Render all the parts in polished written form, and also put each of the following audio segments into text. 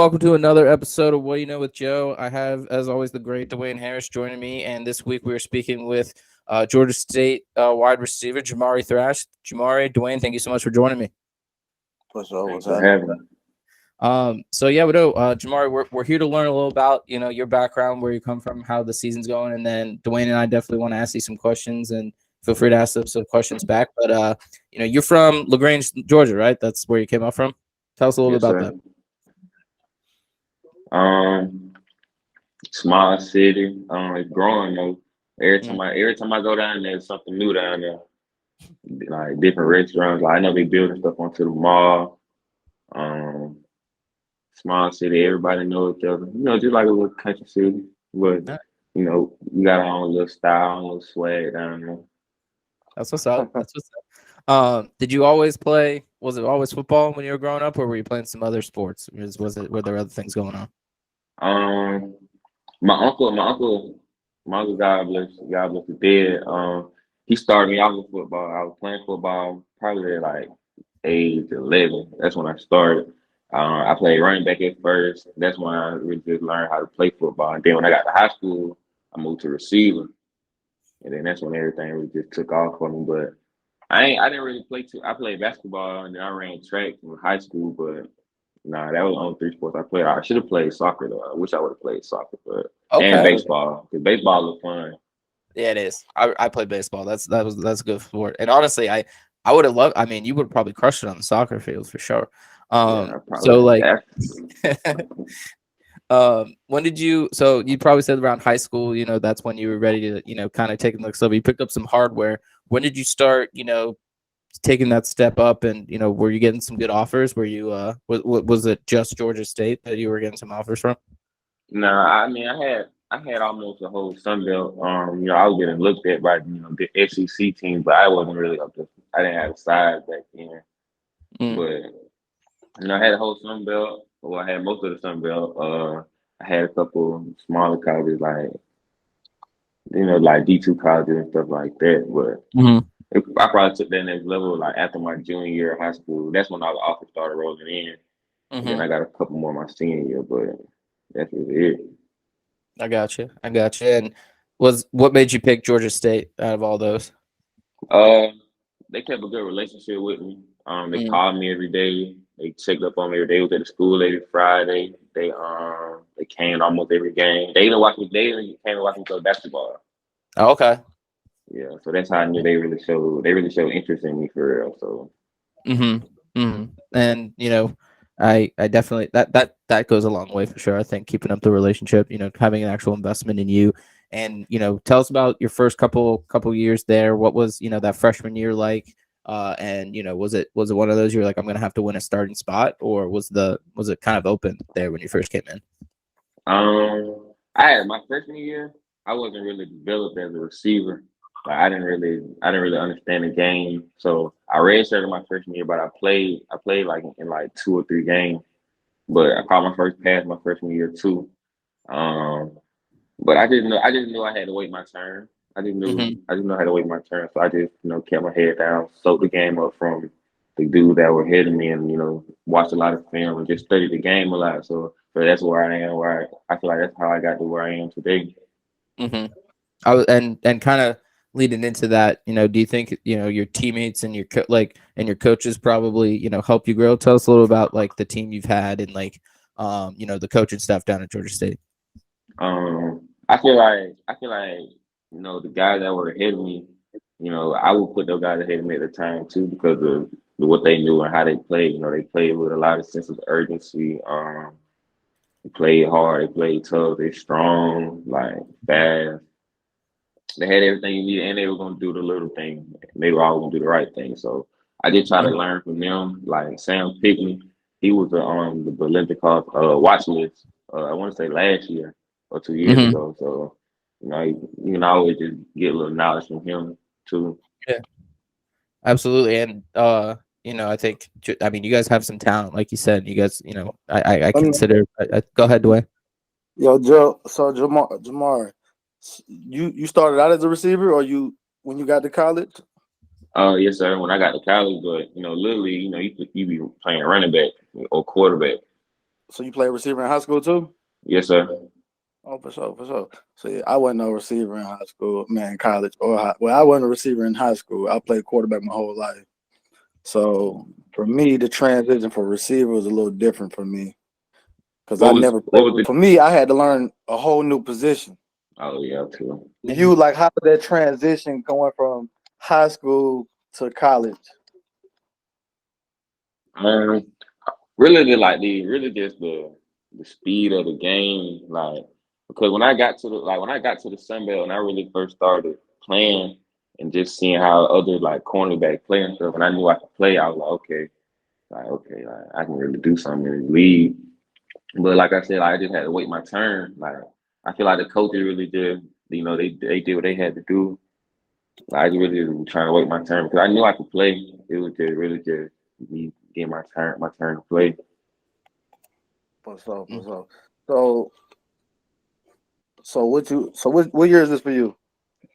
Welcome to another episode of What Do You Know with Joe. I have, as always, the great Dwayne Harris joining me, and this week we are speaking with Georgia State wide receiver Jamari Thrash. Jamari, Dwayne, thank you so much for joining me. For sure. Thanks for having me. We know, Jamari, we're here to learn a little about your background, where you come from, how the season's going, and then Dwayne and I definitely want to ask you some questions, and feel free to ask us some questions back. But you're from LaGrange, Georgia, right? That's where you came up from. Tell us a little bit about that. Small city. It's growing though. Every time I go down there, there's something new down there. Like different restaurants. Like I know they building stuff onto the mall. Small city, everybody knows each other. Just like a little country city. But we got our own little style, own little swag down there. That's what's up. Did you always play? Was it always football when you were growing up, or were you playing some other sports? Were there other things going on? My uncle, God bless his dead. He started me off with football. I was playing football probably at like age 11. That's when I started. I played running back at first. That's when I really just learned how to play football. And then when I got to high school, I moved to receiver. And then that's when everything really just took off for me. But I didn't really play too. I played basketball and then I ran track in high school, but nah, that was the only three sports I played. I should have played soccer though. I wish I would have played soccer, but and baseball. Because baseball looked fun. Yeah, it is. I played baseball. That's a good sport. And honestly, I would have loved. I mean, you would have probably crushed it on the soccer field for sure. When did you? So you probably said around high school. That's when you were ready to kind of take the next level. You picked up some hardware. When did you start? Taking that step up, and were you getting some good offers? Were you was it just Georgia State that you were getting some offers from? No, I mean I had almost a whole Sun Belt. I was getting looked at by the SEC team, but I wasn't really up to. I didn't have a size back then. But I had a whole Sun Belt. Well, I had most of the Sun Belt. I had a couple smaller colleges like like D2 colleges and stuff like that. But I probably took that next level like after my junior year of high school. That's when all the offers started rolling in. And then I got a couple more my senior year, but that's really it. I got you. And what made you pick Georgia State out of all those? They kept a good relationship with me. They called me every day. They checked up on me every day. Was at the school every Friday. They came almost every game. They even watched me. They even came and watched me play basketball. Oh, okay. Yeah, so that's how I knew they really showed interest in me for real. So. And I definitely that goes a long way for sure. I think keeping up the relationship, having an actual investment in you, and tell us about your first couple years there. What was that freshman year like? And was it one of those you're like, I'm gonna have to win a starting spot, or was it kind of open there when you first came in? I had my freshman year. I wasn't really developed as a receiver. Like I didn't really understand the game. So I redshirted my freshman year, but I played like in like 2 or 3 games. But I caught my first pass my freshman year too. But I just knew I had to wait my turn. I just knew I had to wait my turn. So I just kept my head down, soaked the game up from the dudes that were ahead of me, and watched a lot of film and just studied the game a lot. So that's where I am. Where I feel like that's how I got to where I am today. I was and kind of leading into that, do you think your teammates and your coaches probably help you grow? Tell us a little about like the team you've had and like the coaching staff down at Georgia State. I feel like the guys that were ahead of me, I would put those guys ahead of me at the time too because of what they knew and how they played. They played with a lot of sense of urgency. They played hard, they played tough, they're strong, like fast. They had everything you needed, and they were going to do the little thing. They were all going to do the right thing. So I just try to learn from them. Like Sam Pickney, he was on the Olympic watch list. I want to say last year or 2 years ago. So you can always just get a little knowledge from him too. Yeah, absolutely. And I think you guys have some talent, like you said. You guys, I consider. Go ahead, Dwayne. Yo, Joe. So Jamar, you started out as a receiver, or when you got to college? Yes, sir. When I got to college, but literally, you be playing running back or quarterback. So you play receiver in high school too? Yes, sir. Oh, for sure, for sure. So yeah, I wasn't no receiver in high school, man, college or high. Well, I wasn't a receiver in high school. I played quarterback my whole life. So for me, the transition for receiver was a little different for me because I never What played. was the? For me, I had to learn a whole new position. Oh yeah, too. You like how did that transition going from high school to college? Um, really just the speed of the game, like because when I got to the Sun Belt and I really first started playing and just seeing how other like cornerback play and stuff, and I knew I could play, I was okay, like I can really do something in the league. But like I said, I just had to wait my turn. Like I feel like the coaches really did, they did what they had to do. Like, I just really was trying to wait my turn because I knew I could play. It was just really just me getting my turn to play. For sure, for sure. So, what year is this for you?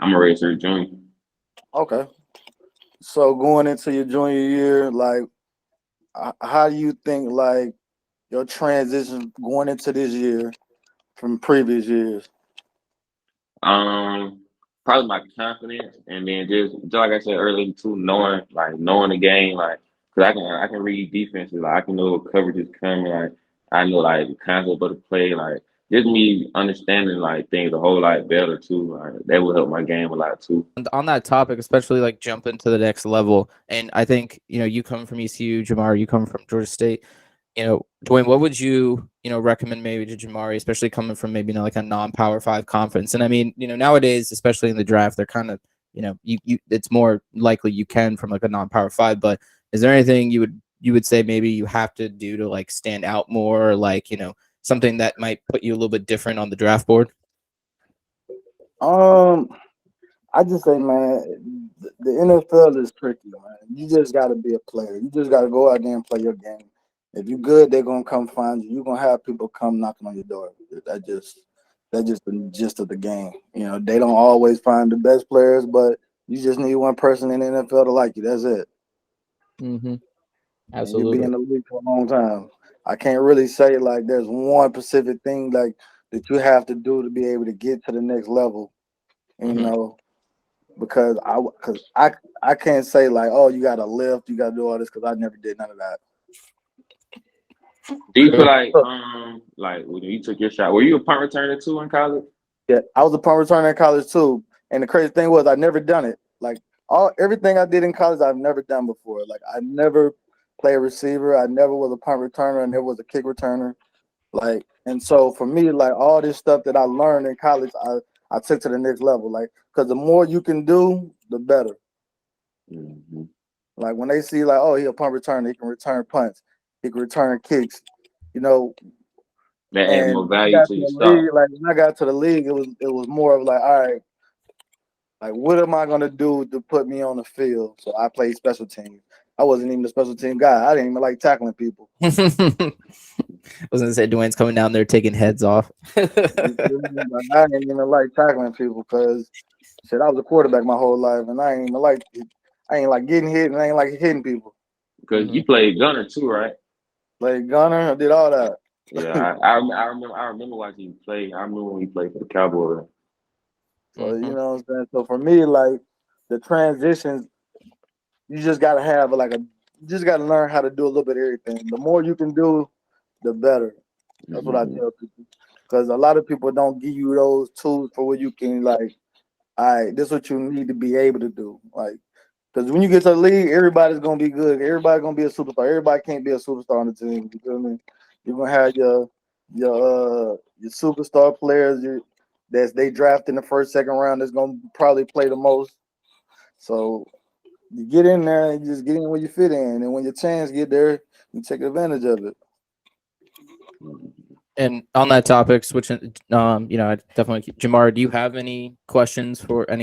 I'm a redshirt junior. Okay. So going into your junior year, like, how do you think like your transition going into this year from previous years? Um, Probably my confidence, and then just like I said earlier too, knowing the game, like because I can read defenses, like I can know what coverage is coming, like I know like the concept of the play, like just me understanding like things a whole lot better too. Like, that will help my game a lot too. And on that topic, especially like jumping to the next level, and I think you come from ECU, Jamar, you come from Georgia State. Dwayne, what would you recommend maybe to Jamari, especially coming from maybe like a non-Power 5 conference? And I mean, nowadays, especially in the draft, they're kind of, you it's more likely you can from like a non-Power 5. But is there anything you would say maybe you have to do to like stand out more, or like something that might put you a little bit different on the draft board? Um, I just say, man, the NFL is tricky, man. You just got to be a player. You just got to go out there and play your game. If you're good, they're gonna come find you. You're gonna have people come knocking on your door. That's just the gist of the game. They don't always find the best players, but you just need one person in the NFL to like you. That's it. Mm-hmm. And you'll be Absolutely. in the league for a long time. I can't really say like there's one specific thing like that you have to do to be able to get to the next level. You Mm-hmm. know, because I can't say like, oh, you got to lift, you got to do all this because I never did none of that. Do you feel Sure. like when you took your shot, were you a punt returner too in college? Yeah, I was a punt returner in college too, and the crazy thing was I never done it. Like everything I did in college, I've never done before. Like I never played receiver, I never was a punt returner, and never was a kick returner. Like, and so for me, like all this stuff that I learned in college, I took to the next level. Like, because the more you can do, the better. Mm-hmm. Like when they see like, oh, he a punt returner, he can return punts, he can return kicks, you know. That add And more when I value got to to your the stock. league, like when I got to the league, it was more of like, all right, like what am I gonna do to put me on the field? So I played special teams. I wasn't even a special team guy. I didn't even like tackling people. I was gonna say Dwayne's coming down there taking heads off. You feel me? Like, I didn't even like tackling people because shit, I was a quarterback my whole life, and I ain't like getting hit, and I ain't like hitting people. Because Mm-hmm. you played gunner too, right? Like gunner, I did all that. Yeah, I remember watching you play. I remember when you played for the Cowboys. So Mm-hmm. you know what I'm saying. So for me, like the transitions, you just gotta have you just gotta learn how to do a little bit of everything. The more you can do, the better. That's what I Mm-hmm. tell people. Because a lot of people don't give you those tools for what you can like. All right, this is what you need to be able to do. Like, because when you get to the league, everybody's gonna be good. Everybody's gonna be a superstar. Everybody can't be a superstar on the team. You feel me? You're gonna have your superstar players. They draft in the first, second round. That's gonna probably play the most. So you get in there and you just get in where you fit in, and when your chance get there, you take advantage of it. And on that topic, switching, I definitely Jamar, do you have any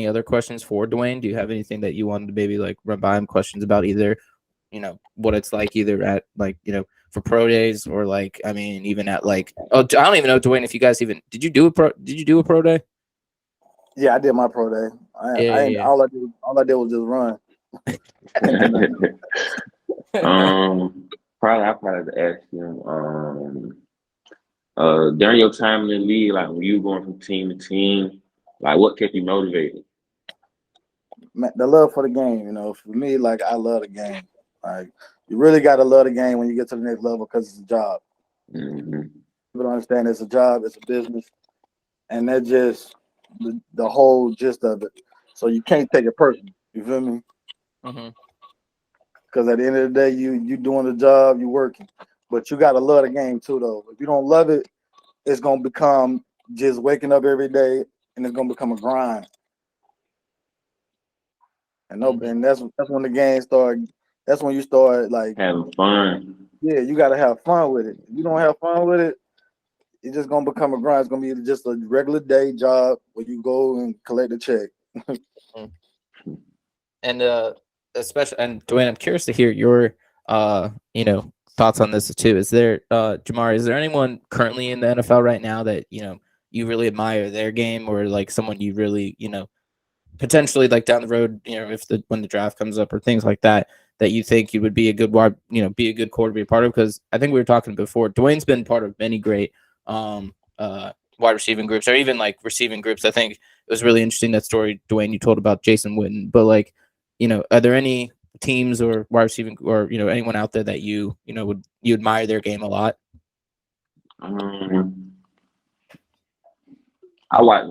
other questions for Dwayne? Do you have anything that you wanted to maybe like run by him, questions about either, what it's like either at like, for pro days or like, I mean, even at like, oh, I don't even know, Dwayne, if you guys even, did you do a pro day? Yeah, I did my pro day. I ain't Yeah, all I did was just run. um, I probably ask him. During your time in the league, like when you going from team to team, like what kept you motivated? Man, the love for the game. For me, like I love the game. Like you really got to love the game when you get to the next level because it's a job. Hmm. People don't understand it's a job, it's a business, and that's just the whole gist of it. So you can't take it personal. You feel me? Mm-hmm. Because at the end of the day, you doing the job, you working, but you gotta love the game too, though. If you don't love it, it's gonna become just waking up every day, and it's gonna become a grind. And no, Mm-hmm. and that's when the game start. That's when you start like, Having fun. yeah, you gotta have fun with it. If you don't have fun with it, it's just gonna become a grind. It's gonna be just a regular day job where you go and collect a check. And especially, and Dwayne, I'm curious to hear your thoughts on this too. Is there Jamari, is there anyone currently in the NFL right now that you really admire their game, or like someone you really potentially like down the road, if when the draft comes up or things like that, that you think you would be a good wide, be a good core to be a part of? Because I think we were talking before, Dwayne's been part of many great wide receiving groups, or even like receiving groups. I think it was really interesting, that story, Dwayne, you told about Jason Witten. But like, are there any teams or wide receiving, or anyone out there that would you admire their game a lot? Um, I watch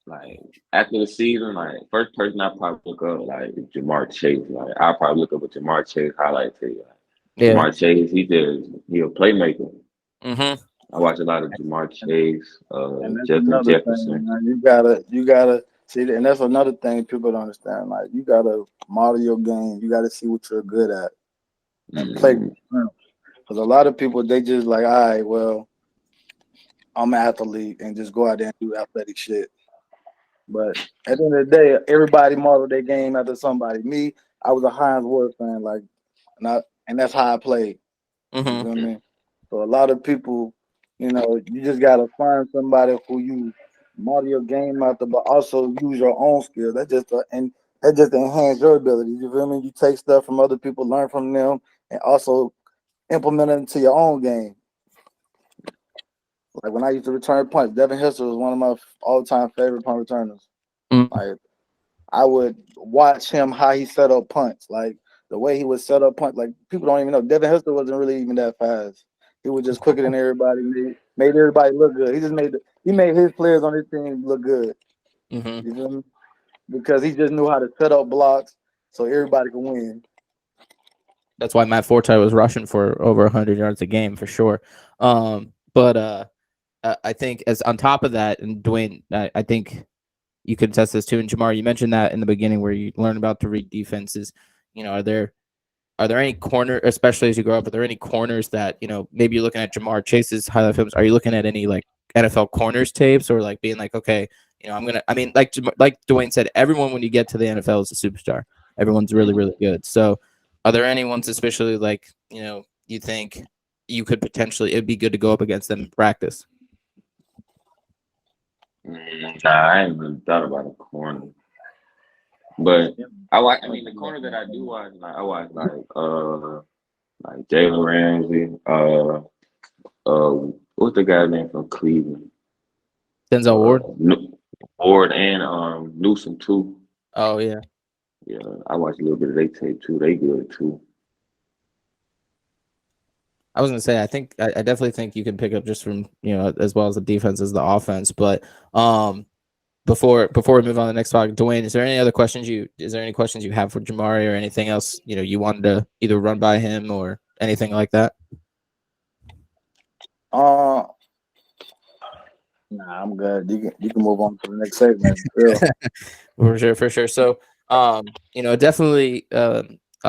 like after the season, like first person I probably look up like is Jamar Chase. Like I probably look up a Jamar Chase highlight video. Yeah. Jamar Chase, he a playmaker. Mm-hmm. I watch a lot of Jamar Chase, And that's Justin another thing, Jefferson. man. You gotta see, and that's another thing people don't understand. Like you gotta model your game. You gotta see what you're good at and play. Mm, Because a lot of people they just like, all right, well, I'm an athlete and just go out there and do athletic shit. But at the end of the day, everybody modeled their game after somebody. Me, I was a Heinz Ward fan, like, and that's how I played. You Mm-hmm. feel me? So a lot of people, you just gotta find somebody who you model your game after, but also use your own skills. And that just enhance your abilities. You feel me? You take stuff from other people, learn from them, and also implement it into your own game. Like when I used to return punts, Devin Hester was one of my all-time favorite punt returners. Mm-hmm. Like I would watch him how he set up punts, like the way he would set up punts. Like people don't even know Devin Hester wasn't really even that fast. He was just quicker than everybody. Made everybody look good. He made his players on his team look good. Mm-hmm. You feel me? Because he just knew how to set up blocks so everybody could win. That's why Matt Forte was rushing for over 100 yards a game for sure. But I think, as on top of that, and Dwayne, I think you could test this too. And Jamar, you mentioned that in the beginning where you learn about to read defenses. Are there any corner, especially as you grow up, are there any corners that maybe you're looking at Jamar Chase's highlight films? Are you looking at any like NFL corners tapes, or like being like, okay, I mean, like Dwayne said, everyone when you get to the NFL is a superstar. Everyone's really really good. So, are there any ones especially like you think you could potentially, it'd be good to go up against them in practice? nah, I ain't really thought about a corner, but I watch. I mean, the corner that I do watch, like I watch like Jalen Ramsey, what's the guy's name from Cleveland? Denzel Ward. Ward and Newsom too. Oh yeah. Yeah, I watch a little bit of their tape too. They good too. I was gonna say, I definitely think you can pick up just from as well as the defense as the offense. But before we move on to the next topic, Dwayne, is there any questions you have for Jamari, or anything else you wanted to either run by him or anything like that? Uh nah, I'm good. You can move on to the next segment. Yeah. For sure. So, definitely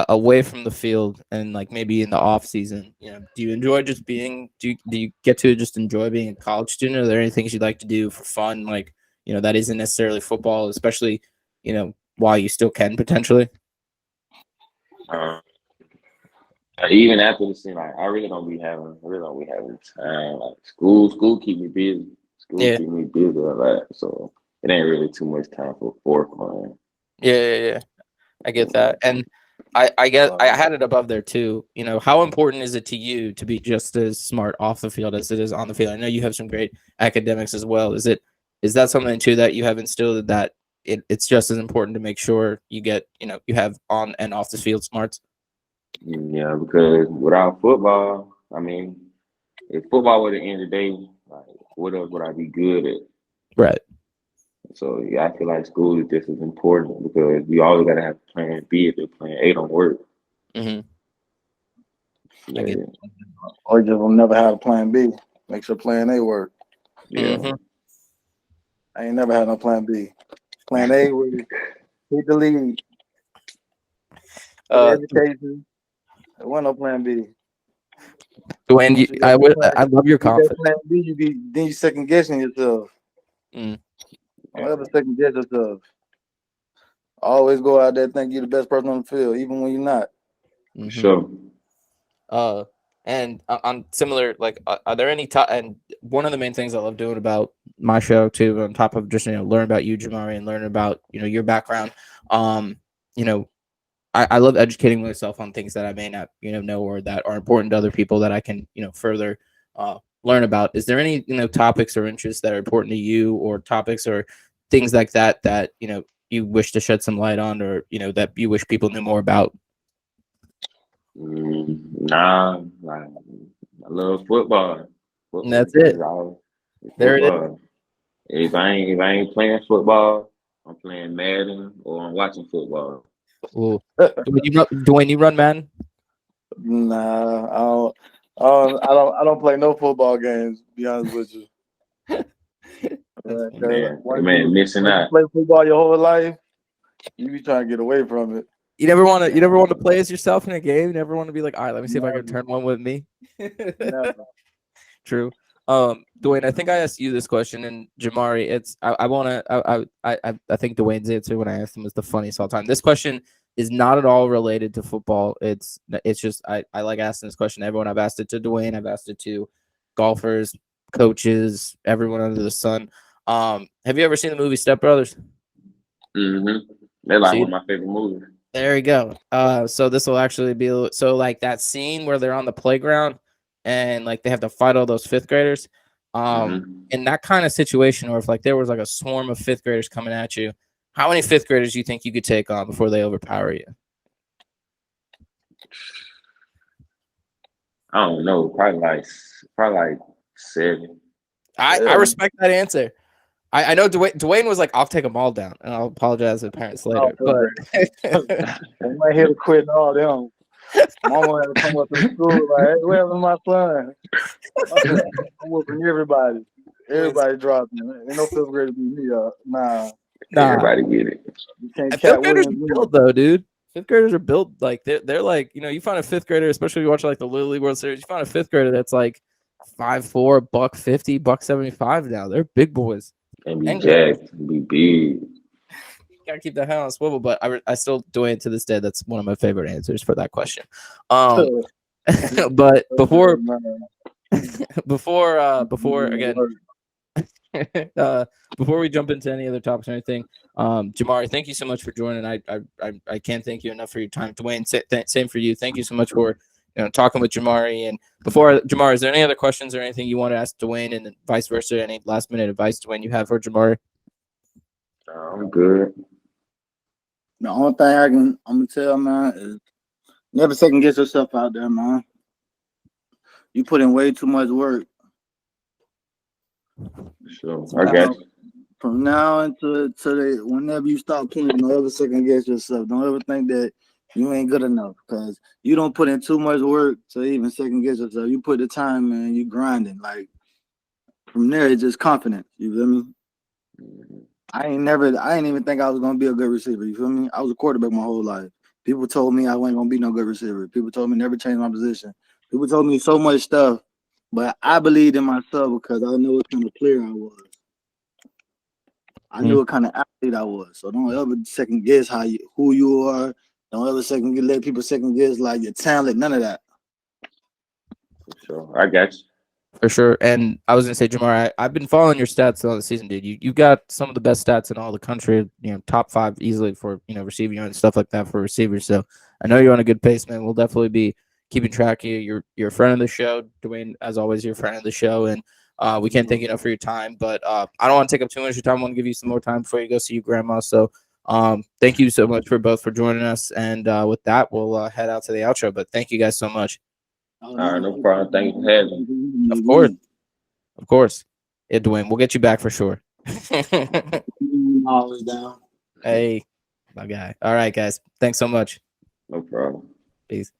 away from the field and like maybe in the off season, do you enjoy just being? Do you get to just enjoy being a college student? Are there any things you'd like to do for fun, like that isn't necessarily football, especially while you still can potentially? Uh, Even after the season, like I really don't be having time. Like school keep me busy. School Yeah, keep me busy a lot, so it ain't really too much time for fun. yeah. I get that. And I guess I had it above there too. You know, how important is it to you to be just as smart off the field as it is on the field? I know you have some great academics as well. Is that something too that you have instilled that it's just as important to make sure you get, you have on and off the field smarts? Yeah, because without football, I mean, if football were the end of the day, like what else would I be good at? Right. So yeah, I feel like school is just as important because you always gotta have plan B if your plan A don't work. Mm-hmm. I get Yeah, Or just will never have a plan B. Make sure plan A work. yeah. Mm-hmm. I ain't never had no plan B. Plan A was hit the lead. Uh, Education. There wasn't no plan B. Dwayne, Once you got that plan, I love your you get that confidence. plan B, then you second guessing yourself. Mm. Don't ever second guess yourself. Always go out there think you're the best person on the field, even when you're not. Mm-hmm. Sure. And on similar, like, are there any and one of the main things I love doing about my show too, on top of just learn about you, Jamari, and learn about your background, you know, I love educating myself on things that I may not know or that are important to other people that I can further learn about. Is there any topics or interests that are important to you, or topics or things like that you wish to shed some light on, or that you wish people knew more about? Nah, like I love football. And that's That's it. all. It's There it is. football. If I ain't playing football, I'm playing Madden or I'm watching football. Ooh. Dwayne, you run Madden? Nah, I don't play no football games. To be honest with you, Man, missing once you out. play football your whole life, you be trying to get away from it. You never want to play as yourself in a game. You never want to be like, all right, let me see if I can Never, turn one with me. never. True. Dwayne, I think I asked you this question, and Jamari, I think Dwayne's answer when I asked him was the funniest all time. This question is not at all related to football. It's just I like asking this question to everyone. I've asked it to Dwayne. I've asked it to golfers, coaches, everyone under the sun. Have you ever seen the movie Step Brothers? They're like See? one of my favorite movies. There you go. So this will actually be like that scene where they're on the playground and like they have to fight all those fifth graders. In that kind of situation, or if like there was like a swarm of fifth graders coming at you, how many fifth graders do you think you could take on before they overpower you? I don't know, probably like 7. I respect that answer. I know Dwayne was like, I'll take them all down, and I'll apologize to parents later. But I'm right here to quit all them. Mama had to come up to the school like, hey, where's my son? I'm whooping everybody. Everybody dropped me. Ain't no fifth grade to beat me up. Nah. Everybody get it. You can't fifth Cat graders Williams. are built though, dude. Fifth graders are built like they're like, you find a fifth grader, especially if you watch like the Little League World Series, you find a fifth grader that's like 5'4", $150, $175 now. They're big boys. And be jacked, be big. Gotta keep that head on a swivel, but I still do it to this day. That's one of my favorite answers for that question. But before we jump into any other topics or anything, Jamari, thank you so much for joining. I can't thank you enough for your time. Dwayne, same for you. Thank you so much for talking with Jamari. And before Jamari, is there any other questions or anything you want to ask Dwayne, and then vice versa? Any last minute advice, Dwayne, you have for Jamari? I'm good. The only thing I'm gonna tell, man, is never second guess yourself out there, man. You put in way too much work. Sure, I got you. From now until whenever you stop playing, don't ever second guess yourself. Don't ever think that you ain't good enough, because you don't put in too much work to even second guess yourself. You put the time in, you grinding. Like from there, it's just confidence. You feel me? I ain't even think I was gonna be a good receiver. You feel me? I was a quarterback my whole life. People told me I wasn't gonna be no good receiver. People told me never change my position. People told me so much stuff, but I believed in myself because I knew what kind of player I was. I knew what kind of athlete I was. So don't ever second guess who you are. Don't ever let people second guess like your talent. None of that. For sure, I got you. For sure. And I was gonna say, Jamar, I've been following your stats on the season, dude. You got some of the best stats in all the country, top 5 easily for, receiving and stuff like that for receivers. So I know you're on a good pace, man. We'll definitely be keeping track of you. You're a friend of the show. Dwayne, as always, you're a friend of the show. And we can't thank you enough for your time. But I don't want to take up too much of your time. I want to give you some more time before you go see your grandma. So thank you so much for joining us. And with that, we'll head out to the outro. But thank you guys so much. All right, no problem. Thank you for having me. Of course. Of course. Yeah, Dwayne, we'll get you back for sure. Always down. Hey, my guy. All right, guys. Thanks so much. No problem. Peace.